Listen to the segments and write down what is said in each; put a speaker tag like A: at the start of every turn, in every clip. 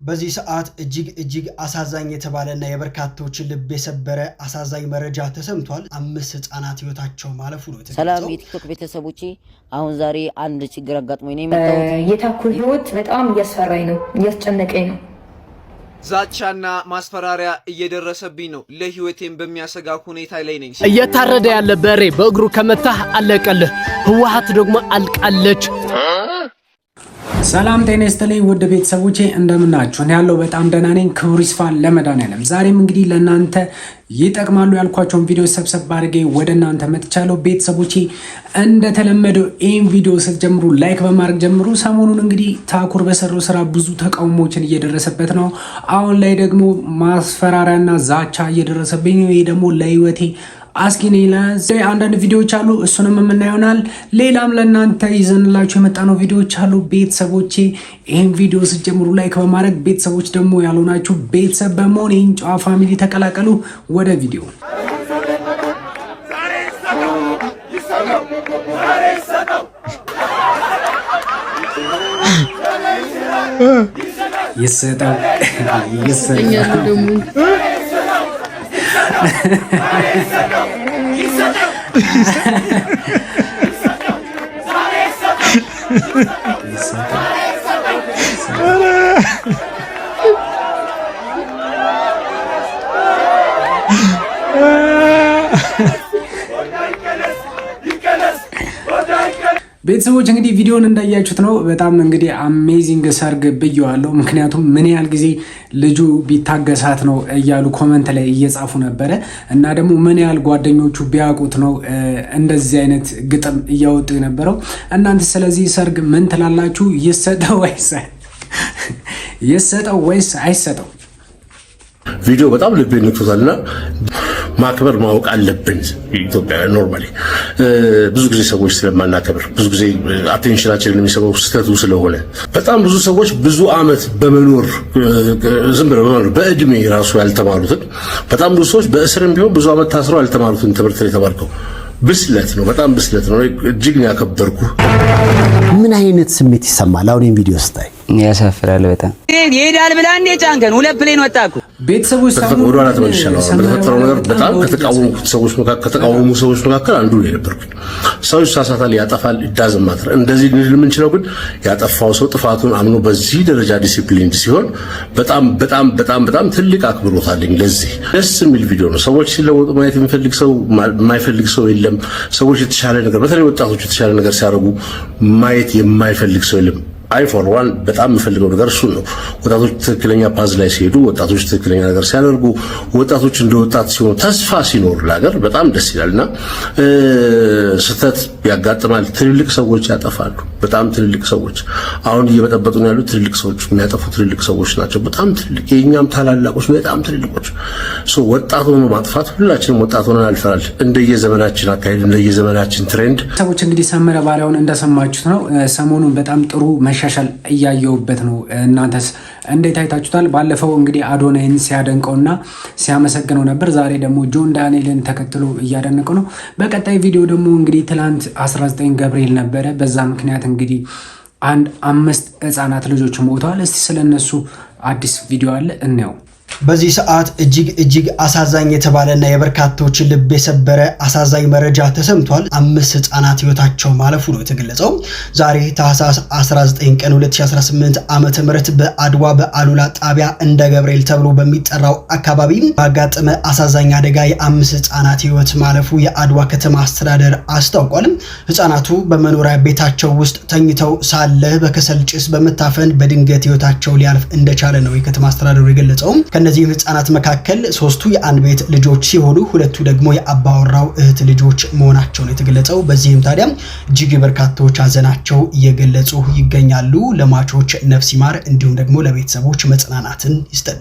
A: በዚህ ሰዓት እጅግ አሳዛኝ የተባለና የበርካቶችን ልብ የሰበረ አሳዛኝ መረጃ ተሰምቷል። 5 ህፃናት ህይወታቸው ማለፉ ነው የተገለጸው።
B: ሰላም የቲክቶክ ቤተሰቦቼ፣ አሁን ዛሬ አንድ ችግር አጋጥሞኝ ነው የመጣሁት።
C: የታኩር ህይወት በጣም እያስፈራኝ ነው፣ እያስጨነቀኝ ነው።
D: ዛቻና ማስፈራሪያ እየደረሰብኝ ነው። ለህይወቴም በሚያሰጋ ሁኔታ ላይ ነኝ።
E: እየታረደ ያለ በሬ በእግሩ ከመታህ አለቀልህ። ህወሓት ደግሞ አልቃለች።
F: ሰላም ጤና ይስጥልኝ ውድ ቤተሰቦቼ እንደምናችሁ ያለው በጣም ደህና ነኝ። ክብሩ ይስፋ ለመድኃኒዓለም። ዛሬም እንግዲህ ለእናንተ ይጠቅማሉ ያልኳቸውን ቪዲዮ ሰብሰብ አድርጌ ወደ እናንተ መጥቻለሁ። ቤተሰቦቼ እንደተለመደው ይህን ቪዲዮ ስትጀምሩ ላይክ በማድረግ ጀምሩ። ሰሞኑን እንግዲህ ታኩር በሰራው ስራ ብዙ ተቃውሞችን እየደረሰበት ነው። አሁን ላይ ደግሞ ማስፈራሪያና ዛቻ እየደረሰብኝ ነው። ይሄ ደግሞ ለህይወቴ አስኪ ነይላስ አንዳንድ ቪዲዮዎች አሉ፣ እሱንም የምናየውናል። ሌላም ለእናንተ ይዘንላችሁ የመጣነው ቪዲዮዎች አሉ። ቤተሰቦቼ ይህን ቪዲዮ ስትጀምሩ ላይክ በማድረግ ቤተሰቦች ደግሞ ያልሆናችሁ ቤተሰብ በመሆን ይህን ጨዋ ፋሚሊ ተቀላቀሉ። ወደ ቪዲዮ ይሰጣው ቤተሰቦች እንግዲህ ቪዲዮን እንዳያችሁት ነው። በጣም እንግዲህ አሜዚንግ ሰርግ ብየዋለሁ። ምክንያቱም ምን ያህል ጊዜ ልጁ ቢታገሳት ነው እያሉ ኮመንት ላይ እየጻፉ ነበረ እና ደግሞ ምን ያህል ጓደኞቹ ቢያውቁት ነው እንደዚህ አይነት ግጥም እያወጡ የነበረው። እናንተ ስለዚህ ሰርግ ምን ትላላችሁ? ይሰጠው ወይስ አይሰጠው?
G: ቪዲዮ በጣም ልብ ነክቶታልና ማክበር ማወቅ አለብን። ኢትዮጵያ ኖርማሊ ብዙ ጊዜ ሰዎች ስለማናከብር ብዙ ጊዜ አቴንሽናችንን የሚሰበው ስህተቱ ስለሆነ በጣም ብዙ ሰዎች ብዙ አመት በመኖር ዝም ብለው በመኖር በእድሜ ራሱ ያልተማሩትን በጣም ብዙ ሰዎች በእስርም ቢሆን ብዙ አመት ታስረው ያልተማሩትን ትምህርት ላይ ተማርከው ብስለት ነው። በጣም ብስለት ነው። እጅግ ነው ያከበርኩ።
H: ምን አይነት ስሜት ይሰማል? አሁን ይሄን ቪዲዮ ስታይ
B: ያሳፍራል በጣም።
I: ይሄዳል ብላ እንደ ጫንከን 2 ፕሌን ወጣኩ።
F: ቤተሰቦች
G: ወደ ኋላ ተመልሻለሁ። በተፈጠረው ነገር በጣም ከተቃወሙ ሰዎች መካከል አንዱ ነው የነበርኩኝ። ሰው ይሳሳታል፣ ያጠፋል፣ ይዳዝማት እንደዚህ ልል የምንችለው ግን ያጠፋው ሰው ጥፋቱን አምኖ በዚህ ደረጃ ዲሲፕሊን ሲሆን በጣም ትልቅ አክብሮት አለኝ። ለዚህ ደስ የሚል ቪዲዮ ነው። ሰዎች ሲለወጡ ማየት የሚፈልግ ሰው የማይፈልግ ሰው የለም። ሰዎች የተሻለ ነገር በተለይ ወጣቶች የተሻለ ነገር ሲያደርጉ ማየት የማይፈልግ ሰው የለም። አይ ፎር ዋን በጣም የምፈልገው ነገር እሱ ነው። ወጣቶች ትክክለኛ ፓዝ ላይ ሲሄዱ፣ ወጣቶች ትክክለኛ ነገር ሲያደርጉ፣ ወጣቶች እንደ ወጣት ሲሆኑ ተስፋ ሲኖር ለሀገር በጣም ደስ ይላልና ስህተት ያጋጥማል። ትልልቅ ሰዎች ያጠፋሉ። በጣም ትልልቅ ሰዎች አሁን እየበጠበጡን ያሉት ትልልቅ ሰዎች የሚያጠፉ ትልልቅ ሰዎች ናቸው። በጣም ትልልቅ የኛም ታላላቆች በጣም ትልልቆች። ወጣት ሆኖ ማጥፋት ሁላችንም ወጣት ሆነን አልፈናል። እንደየዘመናችን አካሄድ እንደየዘመናችን ትሬንድ
F: ሰዎች እንግዲህ ሰመረ ባሪያውን እንደሰማችሁት ነው። ሰሞኑን በጣም ጥሩ መሻሻል እያየውበት ነው። እናንተስ እንዴት አይታችሁታል? ባለፈው እንግዲህ አዶናይን ሲያደንቀውና ሲያመሰግነው ነበር። ዛሬ ደግሞ ጆን ዳንኤልን ተከትሎ እያደነቀው ነው። በቀጣይ ቪዲዮ ደግሞ እንግዲህ ትላንት 19 ገብርኤል ነበረ። በዛ ምክንያት እንግዲህ 5 ህፃናት ልጆች ሞተዋል። እስቲ ስለነሱ አዲስ ቪዲዮ አለ እንየው።
A: በዚህ ሰዓት እጅግ አሳዛኝ የተባለና የበርካቶችን ልብ የሰበረ አሳዛኝ መረጃ ተሰምቷል። 5 ህፃናት ህይወታቸው ማለፉ ነው የተገለጸው። ዛሬ ታህሳስ 19 ቀን 2018 ዓመተ ምህረት በአድዋ በአሉላ ጣቢያ እንደ ገብርኤል ተብሎ በሚጠራው አካባቢ ባጋጠመ አሳዛኝ አደጋ የ5 ህፃናት ህይወት ማለፉ የአድዋ ከተማ አስተዳደር አስታውቋል። ህፃናቱ በመኖሪያ ቤታቸው ውስጥ ተኝተው ሳለ በከሰል ጭስ በመታፈን በድንገት ህይወታቸው ሊያልፍ እንደቻለ ነው የከተማ አስተዳደሩ የገለጸው። ከነዚህ ህፃናት መካከል 3ቱ የአንድ ቤት ልጆች ሲሆኑ 2ቱ ደግሞ የአባወራው እህት ልጆች መሆናቸው ነው የተገለጸው። በዚህም ታዲያ እጅግ በርካቶች ሀዘናቸው እየገለጹ ይገኛሉ። ለሟቾች ነፍስ ይማር፣ እንዲሁም ደግሞ ለቤተሰቦች መጽናናትን ይስጠል።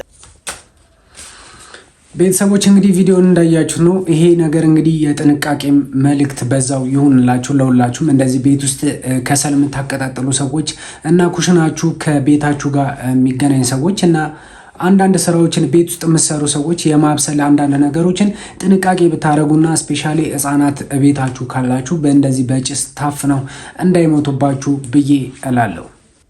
F: ቤተሰቦች እንግዲህ ቪዲዮን እንዳያችሁ ነው። ይሄ ነገር እንግዲህ የጥንቃቄ መልእክት በዛው ይሁንላችሁ ለሁላችሁም። እንደዚህ ቤት ውስጥ ከሰል የምታቀጣጥሉ ሰዎች እና ኩሽናችሁ ከቤታችሁ ጋር የሚገናኝ ሰዎች እና አንዳንድ ስራዎችን ቤት ውስጥ የምትሰሩ ሰዎች የማብሰል አንዳንድ ነገሮችን ጥንቃቄ ብታረጉና ስፔሻሊ ህፃናት ቤታችሁ ካላችሁ በእንደዚህ በጭስ ታፍነው እንዳይሞቱባችሁ ብዬ እላለሁ።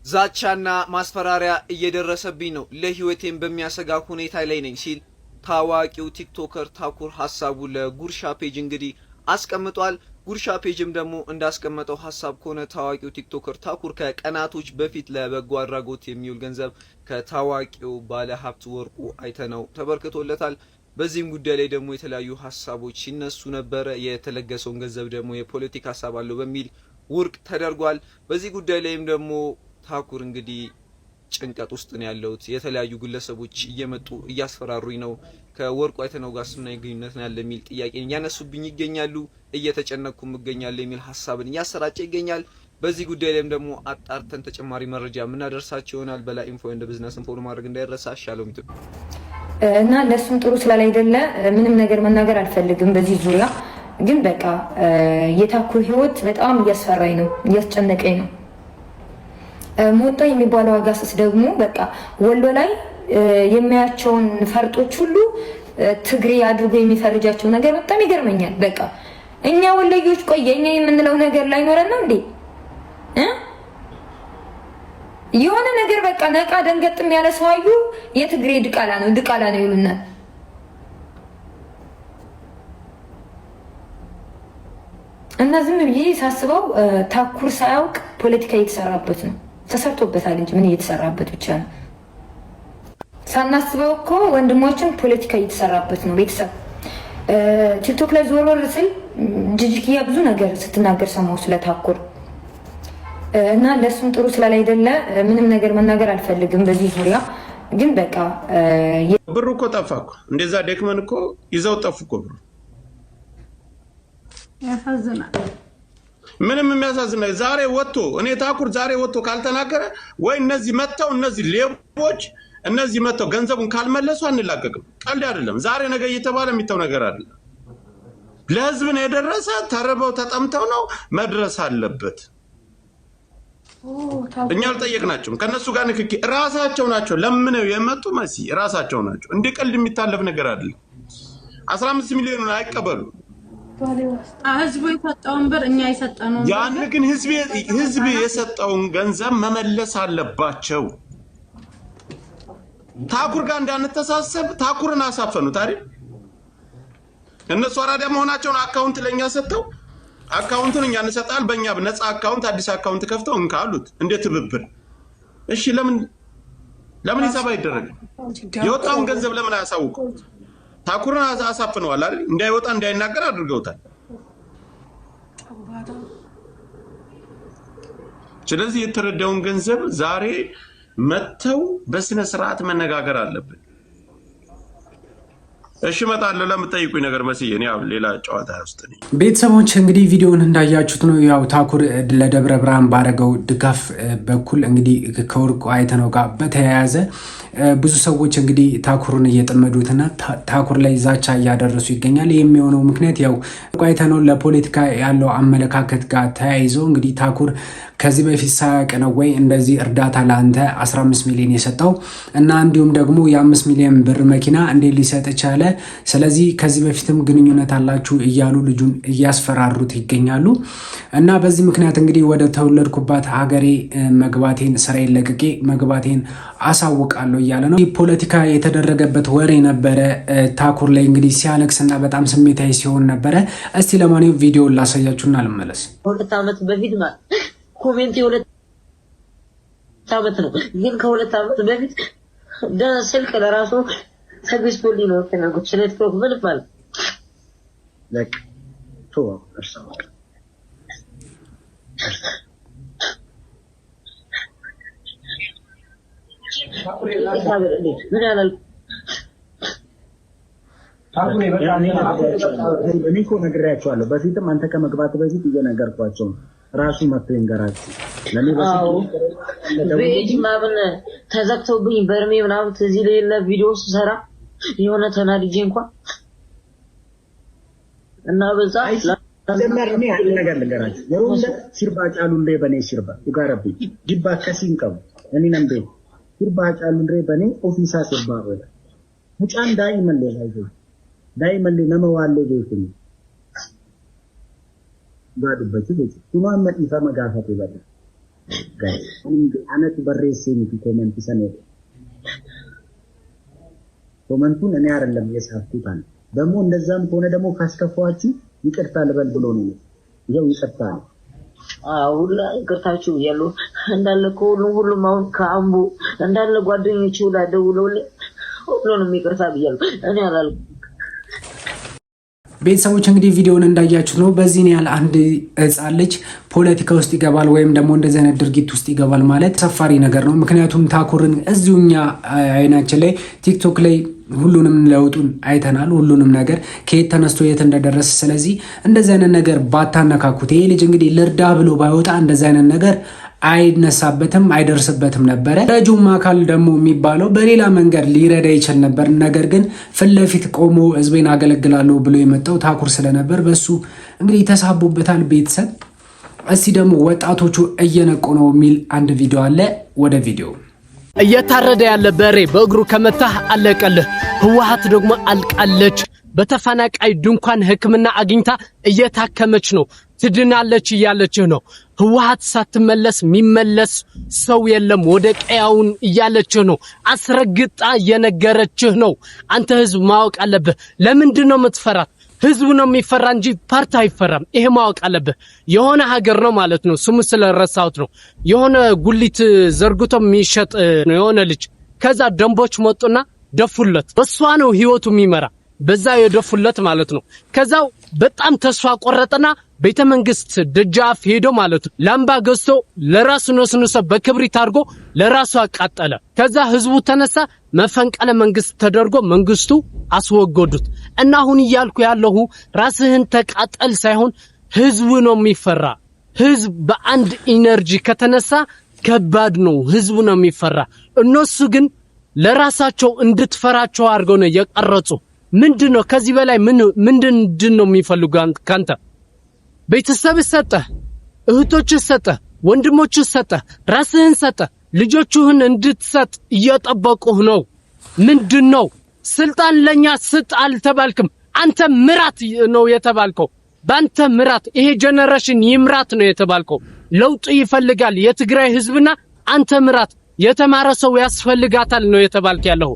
D: ዛቻና ማስፈራሪያ እየደረሰብኝ ነው፣ ለህይወቴም በሚያሰጋ ሁኔታ ላይ ነኝ ሲል ታዋቂው ቲክቶከር ታኩር ሐሳቡ ለጉርሻ ፔጅ እንግዲህ አስቀምጧል። ጉርሻ ፔጅም ደግሞ እንዳስቀመጠው ሐሳብ ከሆነ ታዋቂው ቲክቶከር ታኩር ከቀናቶች በፊት ለበጎ አድራጎት የሚውል ገንዘብ ከታዋቂው ባለሀብት ወርቁ አይተነው ተበርክቶለታል። በዚህም ጉዳይ ላይ ደግሞ የተለያዩ ሐሳቦች ሲነሱ ነበረ። የተለገሰውን ገንዘብ ደግሞ የፖለቲካ ሐሳብ አለው በሚል ውድቅ ተደርጓል። በዚህ ጉዳይ ላይም ደግሞ ታኩር እንግዲህ ጭንቀት ውስጥ ነው ያለሁት፣ የተለያዩ ግለሰቦች እየመጡ እያስፈራሩኝ ነው፣ ከወርቁ አይተነው ጋር ስናይ ግንኙነት ነው ያለ የሚል ጥያቄን እያነሱብኝ ይገኛሉ፣ እየተጨነቅኩም እገኛለሁ የሚል ሐሳብን እያሰራጨ ይገኛል። በዚህ ጉዳይ ላይም ደግሞ አጣርተን ተጨማሪ መረጃ የምናደርሳቸው ይሆናል። በላይ ኢንፎ እንደ ቢዝነስ ኢንፎ ማድረግ እንዳይረሳ። ሻሎም
C: እና ለሱም ጥሩ ስላላይደለ ምንም ነገር መናገር አልፈልግም በዚህ ዙሪያ። ግን በቃ የታኩር ህይወት በጣም እያስፈራኝ ነው፣ እያስጨነቀኝ ነው። ሞጣ የሚባለው አጋስስ ደግሞ በቃ ወሎ ላይ የሚያያቸውን ፈርጦች ሁሉ ትግሬ አድርጎ የሚፈርጃቸው ነገር በጣም ይገርመኛል። በቃ እኛ ወለዮች ቆየ እኛ የምንለው ነገር ላይኖረን ነው እንዴ? የሆነ ነገር በቃ ነቃ ደንገጥም ያለ ሰው አዩ የትግሬ ድቃላ ነው ይሉናል። እና ዝም ብዬ ሳስበው ታኩር ሳያውቅ ፖለቲካ እየተሰራበት ነው። ተሰርቶበታል እንጂ ምን እየተሰራበት ብቻ ነው። ሳናስበው እኮ ወንድሞችን ፖለቲካ እየተሰራበት ነው። ቤተሰብ ቲክቶክ ላይ ዞር ስል ጅጅኪያ ብዙ ነገር ስትናገር ሰማሁ ስለታኩር እና ለሱም ጥሩ ስላላይደለ ምንም ነገር መናገር አልፈልግም በዚህ ዙሪያ። ግን በቃ
J: ብሩ እኮ ጠፋ እኮ እንደዛ ደክመን እኮ ይዘው ጠፉ እኮ ብሩ።
K: ያሳዝናል።
J: ምንም የሚያሳዝን ነገር ዛሬ ወጥቶ እኔ ታኩር ዛሬ ወጥቶ ካልተናገረ ወይ እነዚህ መተው እነዚህ ሌቦች እነዚህ መተው ገንዘቡን ካልመለሱ አንላቀቅም። ቀልድ አይደለም። ዛሬ ነገ እየተባለ የሚተው ነገር አይደለም። ለህዝብ ነው የደረሰ። ተርበው ተጠምተው ነው መድረስ አለበት። እኛ አልጠየቅናቸውም። ከነሱ ጋር ንክኪ ራሳቸው ናቸው ለምነው የመጡ መሲ ራሳቸው ናቸው። እንደ ቀልድ የሚታለፍ ነገር አይደለም። 15 ሚሊዮን አይቀበሉ።
K: ህዝቡ የሰጠውን ብር እኛ የሰጠነው
J: ያን ግን ህዝብ የሰጠውን ገንዘብ መመለስ አለባቸው። ታኩር ጋር እንዳንተሳሰብ ታኩርን አሳፈኑት አይደል? እነሱ አራዳ መሆናቸውን አካውንት ለኛ ሰጠው። አካውንቱን እኛ እንሰጣለን። በእኛ ነፃ አካውንት አዲስ አካውንት ከፍተው እንካሉት እንደ ትብብር። እሺ ለምን ሂሳብ አይደረግም? የወጣውን ገንዘብ ለምን አያሳውቁ? ታኩርን አሳፍነዋል አይደል? እንዳይወጣ እንዳይናገር አድርገውታል። ስለዚህ የተረዳውን ገንዘብ ዛሬ መተው በስነ ስርዓት መነጋገር አለብን። እሺ እመጣለሁ ለምትጠይቁኝ ነገር መስዬ ነው። ያው ሌላ ጨዋታ ውስጥ ነኝ።
F: ቤተሰቦች እንግዲህ ቪዲዮውን እንዳያችሁት ነው። ያው ታኩር ለደብረ ብርሃን ባረገው ድጋፍ በኩል እንግዲህ ከወርቁ አይተነው ጋር በተያያዘ ብዙ ሰዎች እንግዲህ ታኩርን እየጠመዱትና ታኩር ላይ ዛቻ እያደረሱ ይገኛል። የሚሆነው ምክንያት ያው ወርቁ አይተነው ለፖለቲካ ያለው አመለካከት ጋር ተያይዞ እንግዲህ ታኩር ከዚህ በፊት ሳያውቅ ነው ወይ እንደዚህ እርዳታ ለአንተ 15 ሚሊዮን የሰጠው እና እንዲሁም ደግሞ የ5 ሚሊዮን ብር መኪና እንዴት ሊሰጥ ቻለ? ስለዚህ ከዚህ በፊትም ግንኙነት አላችሁ እያሉ ልጁን እያስፈራሩት ይገኛሉ። እና በዚህ ምክንያት እንግዲህ ወደ ተወለድኩባት ሀገሬ መግባቴን ስራዬን ለቅቄ መግባቴን አሳውቃለሁ እያለ ነው። ፖለቲካ የተደረገበት ወሬ ነበረ። ታኩር ላይ እንግዲህ ሲያለቅስና በጣም ስሜታዊ ሲሆን ነበረ። እስቲ ለማንኛውም ቪዲዮውን ላሳያችሁና ልመለስ።
L: 2 ዓመት በፊት ኮሜንት 2 ዓመት ነው፣ ግን ከ2 ዓመት በፊት ስልክ ለራሱ ተገዝቶልኝ ነው ተናግሮ ስለትኮክ ምን ማለት ለክ ቶ አርሰማ ምን ያላል
M: ታኩሬ በጣም በሚኮ ነግሬያቸዋለሁ። በፊትም አንተ ከመግባት በፊት እየነገርኳቸው ነው። ራሱ መጥቶ ይንገራችሁ ለኔ
L: በፊት ማብን ተዘግቶብኝ በርሜ ምናምን እዚህ ሌላ ቪዲዮ ሰራ የሆነ ተናድጄ እንኳን እና በዛ
M: ለማርኔ አንድ ነገር ልንገራችሁ። የሮንደ ሲርባ ጫሉንዴ በኔ ሲርባ ኡጋረብ ዲባ ከሲንቀም እኔ ነምቤ ሲርባ ጫሉንዴ በኔ ኦፊሳ ሲርባ ወላ ሙጫን ዳይመን ዳይመን ነመዋለ ጀይኩኝ ጋዱበት ይገጭ ቱማን መጥፋ መጋፈት ይላል አነቱ በሬሴን ኮሜንት ሰነ ኮሜንቱን እኔ አይደለም የጻፍኩት አለ ደግሞ እንደዛም ከሆነ ደግሞ ካስከፋችሁ ይቅርታ ልበል ብሎ ነው ይሄው ይቅርታ
L: ሁላ ይቅርታችሁ ያሉ እንዳለ ሁሉም አሁን ከአምቡ እንዳለ ጓደኞቹ ላይ ደውለውልኝ ሁሉንም ይቅርታ ብያለሁ እኔ አላልኩም
F: ቤተሰቦች እንግዲህ ቪዲዮውን እንዳያችሁት ነው በዚህ ነው ያለ አንድ ህፃን ልጅ ፖለቲካ ውስጥ ይገባል ወይም ደግሞ እንደዚህ አይነት ድርጊት ውስጥ ይገባል ማለት ሰፋሪ ነገር ነው ምክንያቱም ታኩርን እዚሁኛ አይናችን ላይ ቲክቶክ ላይ ሁሉንም ለውጡን አይተናል ሁሉንም ነገር ከየት ተነስቶ የት እንደደረሰ ስለዚህ እንደዚህ አይነት ነገር ባታነካኩት ይሄ ልጅ እንግዲህ ልርዳ ብሎ ባይወጣ እንደዚህ አይነት ነገር አይነሳበትም አይደርስበትም ነበር ረጁም አካል ደግሞ የሚባለው በሌላ መንገድ ሊረዳ ይችል ነበር ነገር ግን ፍለፊት ቆሞ ህዝቤን አገለግላለሁ ብሎ የመጣው ታኩር ስለነበር በሱ እንግዲህ ተሳቦበታል ቤተሰብ እስቲ ደግሞ ወጣቶቹ እየነቁ ነው የሚል አንድ ቪዲዮ አለ ወደ ቪዲዮ
E: እየታረደ ያለ በሬ በእግሩ ከመታህ አለቀልህ ህወሓት ደግሞ አልቃለች በተፈናቃይ ድንኳን ህክምና አግኝታ እየታከመች ነው ትድናለች እያለችህ ነው ህወሓት ሳትመለስ የሚመለስ ሰው የለም ወደ ቀያውን እያለችህ ነው አስረግጣ የነገረችህ ነው አንተ ህዝብ ማወቅ አለብህ ለምንድን ነው የምትፈራት ህዝቡ ነው የሚፈራ እንጂ ፓርቲ አይፈራም ይሄ ማወቅ አለብህ የሆነ ሀገር ነው ማለት ነው ስሙ ስለረሳሁት ነው የሆነ ጉሊት ዘርግቶ የሚሸጥ ነው የሆነ ልጅ ከዛ ደንቦች መጡና ደፉለት በሷ ነው ህይወቱ የሚመራ በዛ የደፉለት ማለት ነው ከዛው በጣም ተስፋ ቆረጠና ቤተ መንግስት ደጃፍ ሄዶ ማለት ነው ላምባ ገዝቶ ለራሱ ነስነሰ በክብሪት አድርጎ ለራሱ አቃጠለ ከዛ ህዝቡ ተነሳ መፈንቀለ መንግስት ተደርጎ መንግስቱ አስወገዱት እና አሁን ይያልኩ ያለው ራስህን ተቃጠል ሳይሆን ህዝቡ ነው የሚፈራ ህዝብ በአንድ ኢነርጂ ከተነሳ ከባድ ነው ህዝቡ ነው የሚፈራ እነሱ ግን ለራሳቸው እንድትፈራቸው አድርገው ነው የቀረጹ ምንድነው ከዚህ በላይ ምንድነው የሚፈልጉት ካንተ ቤተሰብ ሰጠ እህቶች ሰጠ ወንድሞች ሰጠ ራስህን ሰጠ ልጆችህን እንድትሰጥ እየጠበቁህ ነው ምንድነው ስልጣን ለኛ ስጥ አልተባልክም አንተ ምራት ነው የተባልከው ባንተ ምራት ይሄ ጀነሬሽን ይምራት ነው የተባልከው ለውጥ ይፈልጋል የትግራይ ህዝብና አንተ ምራት የተማረ ሰው ያስፈልጋታል ነው የተባልክ ያለው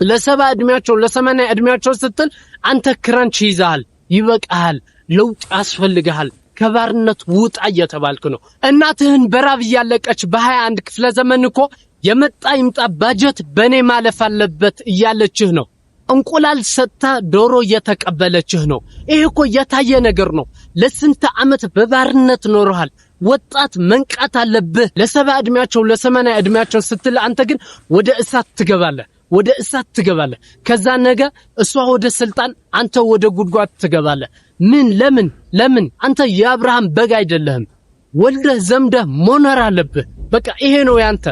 E: ለሰባ እድሜያቸው ለሰማንያ እድሜያቸው ስትል አንተ ክራንች ይዛል ይበቃል ለውጥ ያስፈልጋል ከባርነት ውጣ እየተባልክ ነው እናትህን በራብ ያለቀች በ21 ክፍለ ዘመን እኮ የመጣ ይምጣ ባጀት በኔ ማለፍ አለበት እያለችህ ነው እንቁላል ሰጣ ዶሮ እየተቀበለችህ ነው ይሄ እኮ የታየ ነገር ነው ለስንት አመት በባርነት ኖርሃል ወጣት መንቃት አለብህ ለሰባ እድሜያቸው ለሰማንያ እድሜያቸው ስትል አንተ ግን ወደ እሳት ትገባለህ ከዛ ነገ እሷ ወደ ስልጣን አንተ ወደ ጉድጓድ ትገባለህ ምን ለምን አንተ የአብርሃም በግ አይደለህም ወልደህ ዘምደህ ሞነር አለብህ በቃ ይሄ ነው ያንተ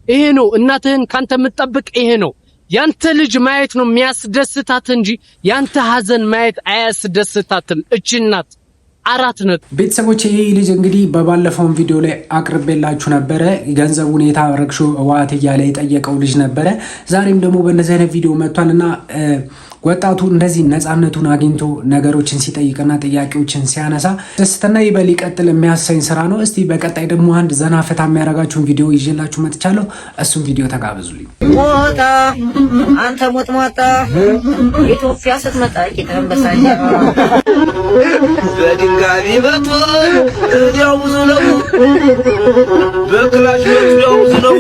E: ይሄ ነው እናትህን ካንተ የምትጠብቅ ይሄ ነው ያንተ ልጅ ማየት ነው የሚያስደስታት እንጂ ያንተ ሐዘን ማየት አያስደስታትም እቺ እናት አራት ነት
F: ቤተሰቦች ይሄ ልጅ እንግዲህ በባለፈው ቪዲዮ ላይ አቅርቤላችሁ ነበር ገንዘቡን የታረክሹ ዋት ያለ የጠየቀው ልጅ ነበር ዛሬም ደግሞ በእነዚህ አይነት ቪዲዮ መጥቷልና ወጣቱ እንደዚህ ነፃነቱን አግኝቶ ነገሮችን ሲጠይቅና ጥያቄዎችን ሲያነሳ ደስተና ይበል ይቀጥል የሚያሰኝ ስራ ነው እስቲ በቀጣይ ደግሞ አንድ ዘና ፈታ የሚያረጋችሁን ቪዲዮ ይዤላችሁ መጥቻለሁ እሱም ቪዲዮ ተጋበዙልኝ
B: ሞታ አንተ ሞታ ኢትዮጵያ ስትመጣ ቂጠንበሳኛ
N: በድንጋይ በቶን እዲያው ብዙ ነው በክላሽ እዲያው ብዙ ነው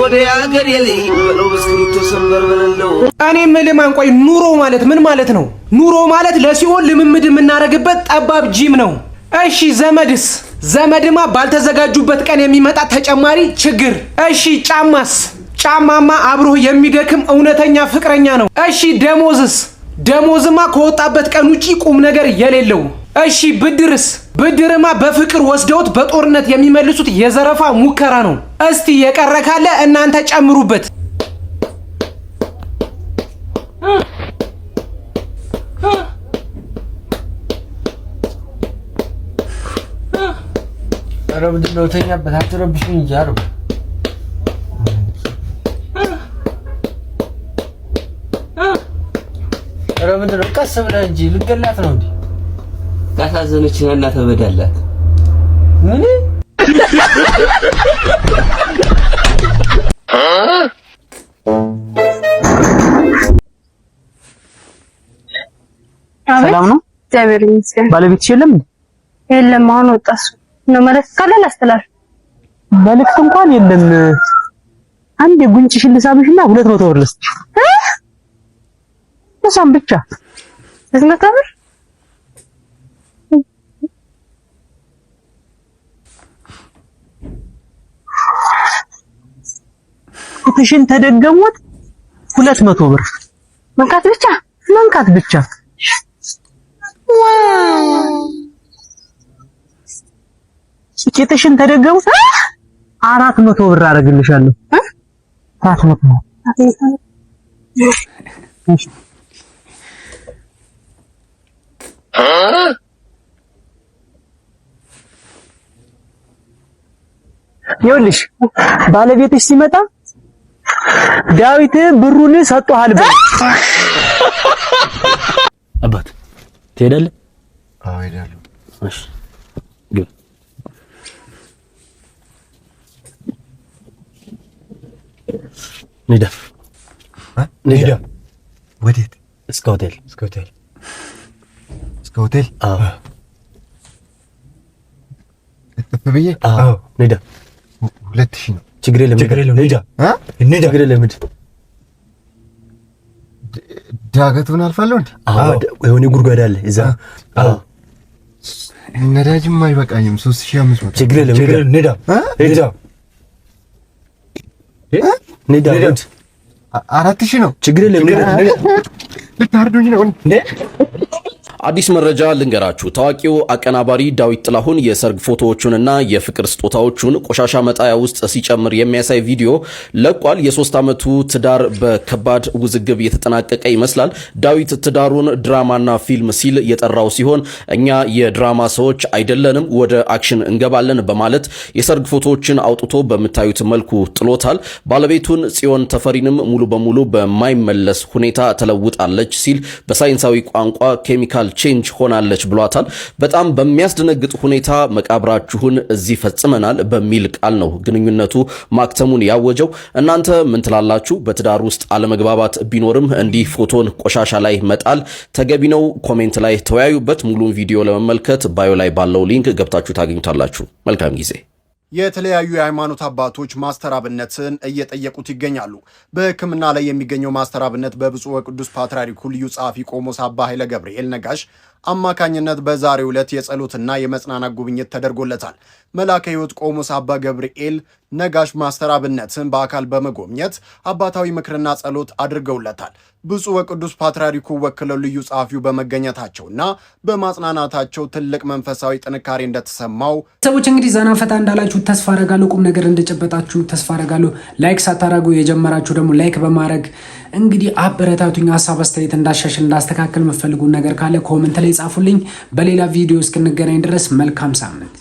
N: ወደ ያገር የለይ በለው በስክሪቶ ሰንበር በለው
O: እኔ ምልማን ቆይ ኑሮ ማለት ምን ማለት ነው ኑሮ ማለት ለሲኦል ልምምድ የምናረግበት ጠባብ ጂም ነው እሺ ዘመድማ ባልተዘጋጁበት ቀን የሚመጣ ተጨማሪ ችግር እሺ ጫማማ አብሮ የሚደክም እውነተኛ ፍቅረኛ ነው እሺ ደሞዝማ ከወጣበት ቀን ውጪ ቁም ነገር የሌለው እሺ ብድርማ በፍቅር ወስደውት በጦርነት የሚመልሱት የዘረፋ ሙከራ ነው እስቲ የቀረ ካለ እናንተ ጨምሩበት
P: ረብድለው ተኛበት አትረብሽኝ ይያሩ ረብድለው ቀስ ብለህ እንጂ ልገላት ነው እንዴ ካሳዘነችና ተበዳላት ምን
Q: ሰላም ነው?
R: እግዚአብሔር ይመስገን።
Q: ባለቤትሽ የለም?
R: የለም፣ አሁን ወጣሱ ነው ማለት ካለ ላስተላልፍ።
Q: መልዕክት እንኳን የለም። አንድ የጉንጭሽን ልሳብሽና 200 ብር ልስጥሽ። ለሳም ብቻ
R: 200 ብር
Q: ትሽን ተደገሙት 200 ብር
R: መንካት ብቻ
Q: ጭቅጭሽን ተደገሙት 400 ብር አደርግልሻለሁ። 400 ነው። ይኸውልሽ ባለቤትሽ ሲመጣ ዳዊት ብሩን ሰጥቷል በል።
H: አባት ትሄዳለህ?
S: አዎ እሄዳለሁ።
H: እሺ ግን ንዳ
S: ወዴት?
H: እስከ ሆቴል።
S: እስከ ሆቴል?
H: አዎ።
S: እጥፍ ብዬ?
H: አዎ። ንዳ
S: 2000 ነው።
H: ችግር የለም። ችግር የለም።
S: ዳገቱን አልፋለሁ እንዴ?
H: አዎ። የሆነ ጉድጓድ አለ እዛ። አዎ።
S: ነዳጅም አይበቃኝም። 3500።
H: ችግር የለም። ንዳ
S: 4000 ነው።
H: ችግር የለም።
S: ልታርዱኝ ነው እንዴ?
T: አዲስ መረጃ ልንገራችሁ። ታዋቂው አቀናባሪ ዳዊት ጥላሁን የሰርግ ፎቶዎቹንና የፍቅር ስጦታዎቹን ቆሻሻ መጣያ ውስጥ ሲጨምር የሚያሳይ ቪዲዮ ለቋል። የ3 ዓመቱ ትዳር በከባድ ውዝግብ የተጠናቀቀ ይመስላል። ዳዊት ትዳሩን ድራማና ፊልም ሲል የጠራው ሲሆን እኛ የድራማ ሰዎች አይደለንም፣ ወደ አክሽን እንገባለን በማለት የሰርግ ፎቶዎችን አውጥቶ በምታዩት መልኩ ጥሎታል። ባለቤቱን ጽዮን ተፈሪንም ሙሉ በሙሉ በማይመለስ ሁኔታ ተለውጣለች ሲል በሳይንሳዊ ቋንቋ ኬሚካል ቼንጅ ሆናለች ብሏታል። በጣም በሚያስደነግጥ ሁኔታ መቃብራችሁን እዚህ ፈጽመናል በሚል ቃል ነው ግንኙነቱ ማክተሙን ያወጀው። እናንተ ምን ትላላችሁ? በትዳር ውስጥ አለመግባባት ቢኖርም እንዲህ ፎቶን ቆሻሻ ላይ መጣል ተገቢ ነው? ኮሜንት ላይ ተወያዩበት። ሙሉን ቪዲዮ ለመመልከት ባዮ ላይ ባለው ሊንክ ገብታችሁ ታገኙታላችሁ። መልካም ጊዜ።
U: የተለያዩ የሃይማኖት አባቶች ማስተር አብነትን እየጠየቁት ይገኛሉ። በሕክምና ላይ የሚገኘው ማስተር አብነት በብፁዕ ወቅዱስ ፓትርያርኩ ልዩ ጸሐፊ ቆሞስ አባ ኃይለ ገብርኤል ነጋሽ አማካኝነት በዛሬው ዕለት የጸሎትና የመጽናናት ጉብኝት ተደርጎለታል። መልአከ ሕይወት ቆሞስ አባ ገብርኤል ነጋሽ ማስተር አብነትን በአካል በመጎብኘት አባታዊ ምክርና ጸሎት አድርገውለታል። ብፁዕ ወቅዱስ ፓትርያርኩ ወክለው ልዩ ጸሐፊው በመገኘታቸውና በማጽናናታቸው ትልቅ መንፈሳዊ ጥንካሬ እንደተሰማው
F: ሰዎች እንግዲህ ዘና ፈታ እንዳላችሁ ተስፋ አረጋለሁ። ቁም ነገር እንደጨበጣችሁ ተስፋ አረጋለሁ። ላይክ ሳታረጉ የጀመራችሁ ደግሞ ላይክ በማድረግ እንግዲህ አበረታቱኝ። ሀሳብ አስተያየት እንዳሻሽል እንዳስተካከል የምትፈልጉ ነገር ካለ ኮመንት ላይ ጻፉልኝ። በሌላ ቪዲዮ እስክንገናኝ ድረስ መልካም ሳምንት።